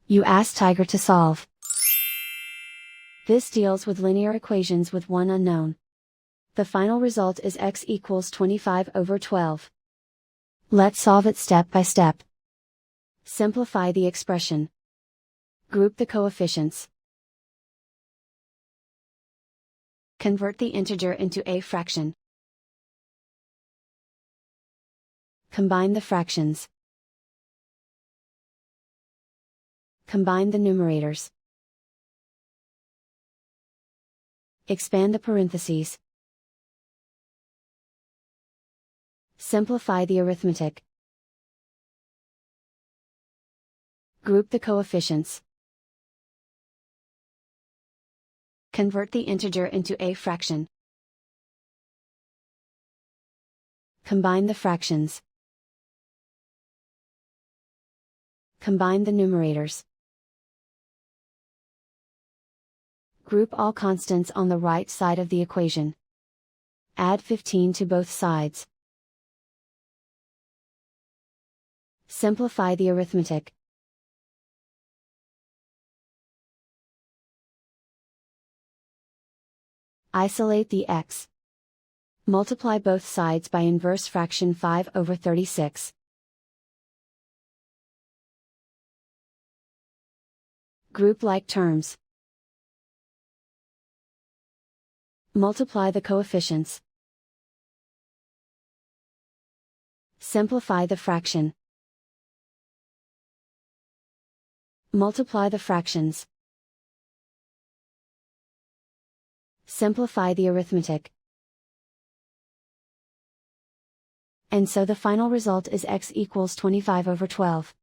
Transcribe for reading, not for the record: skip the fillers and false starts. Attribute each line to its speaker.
Speaker 1: You ask Tiger to solve. This deals with linear equations with one unknown. The final result is x equals 25/12. Let's solve it step by step. Simplify the expression. Group the coefficients. Convert the integer into a fraction. Combine the fractions. Combine the numerators. Expand the parentheses. Simplify the arithmetic. Group the coefficients. Convert the integer into a fraction. Combine the fractions. Combine the numerators. Group all constants on the right side of the equation. Add 15 to both sides. Simplify the arithmetic. Isolate the x. Multiply both sides by inverse fraction 5/36. Group like terms. Multiply the coefficients. Simplify the fraction. Multiply the fractions. Simplify the arithmetic. And so the final result is x equals 25/12.